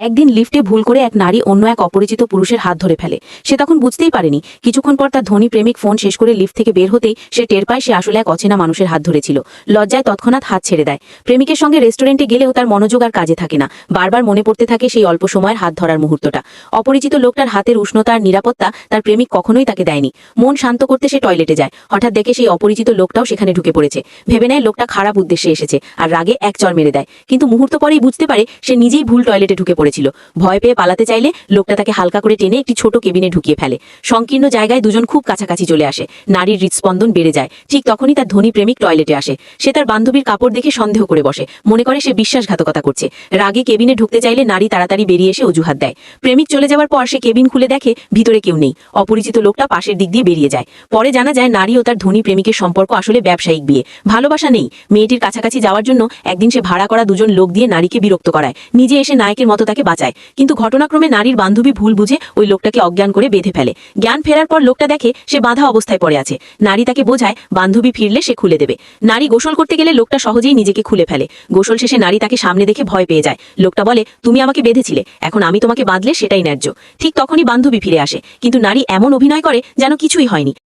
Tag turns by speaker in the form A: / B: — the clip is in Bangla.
A: একদিন লিফটে ভুল করে এক নারী অন্য এক অপরিচিত পুরুষের হাত ধরে ফেলে। সে তখন বুঝতেই পারেনি। কিছুক্ষণ পর তার ধনী প্রেমিক ফোন শেষ করে লিফট থেকে বের হতেই সে টের পায় সে আসলে এক অচেনা মানুষের হাত ধরেছিল। লজ্জায় তৎক্ষণাৎ হাত ছেড়ে দেয়। প্রেমিকের সঙ্গে রেস্টুরেন্টে গেলেও তার মনোযোগ আর কাজে থাকে না। বারবার মনে পড়তে থাকে সেই অল্প সময়ের হাত ধরার মুহূর্তটা। অপরিচিত লোকটার হাতের উষ্ণতা আর নিরাপত্তা তার প্রেমিক কখনোই তাকে দেয়নি। মন শান্ত করতে সে টয়লেটে যায়। হঠাৎ দেখে সেই অপরিচিত লোকটাও সেখানে ঢুকে পড়েছে। ভেবে নেয় লোকটা খারাপ উদ্দেশ্যে এসেছে আর রাগে এক চড় মেরে দেয়। কিন্তু মুহূর্ত পরেই বুঝতে পারে সে নিজেই ভুল টয়লেটে ঢুকে পড়েছিল। ভয় পেয়ে পালাতে চাইলে লোকটা তাকে হালকা করে টেনে একটি ছোট কেবিনে ঢুকিয়ে ফেলে। সংকীর্ণ জায়গায় দুজন খুব কাছাকাছি চলে আসে। নারীর হৃদস্পন্দন বেড়ে যায়। ঠিক তখনই তার ধনী প্রেমিক টয়লেটে আসে। সে তার বান্ধবীর কাপড় দেখে সন্দেহ করে বসে। মনে করে সে বিশ্বাসঘাতকতা করছে। রাগে কেবিনে ঢুকতে চাইলে নারী তাড়াতাড়ি বেরিয়ে এসে অজুহাত দেয়। প্রেমিক চলে যাওয়ার পর সে কেবিন খুলে দেখে ভিতরে কেউ নেই। অপরিচিত লোকটা পাশের দিক দিয়ে বেরিয়ে যায়। পরে জানা যায় নারী ও তার ধনী প্রেমিকের সম্পর্ক আসলে ব্যবসায়িক বিয়ে। ভালোবাসা নেই। মেয়েটির কাছাকাছি যাওয়ার জন্য একদিন সে ভাড়া করা দুজন লোক দিয়ে নারীকে বিরক্ত করায়। নিজে এসে নায়কের মতো তাকে বাঁচায়। কিন্তু ঘটনাক্রমে নারীর বান্ধবী ভুল বুঝে ওই লোকটাকে অজ্ঞান করে বেঁধে ফেলে। জ্ঞান ফেরার পর লোকটা দেখে সে বাঁধা অবস্থায় পড়ে আছে। নারী তাকে বোঝায় বান্ধবী ফিরলে সে খুলে দেবে। নারী গোসল করতে গেলে লোকটা সহজেই নিজেকে খুলে ফেলে। গোসল শেষে নারী তাকে সামনে দেখে ভয় পেয়ে যায়। লোকটা বলে, তুমি আমাকে বেঁধেছিলে, এখন আমি তোমাকে বাঁধলে সেটাই ন্যায্য। ঠিক তখনই বান্ধবী ফিরে আসে। কিন্তু নারী এমন অভিনয় করে যেন কিছুই হয়নি।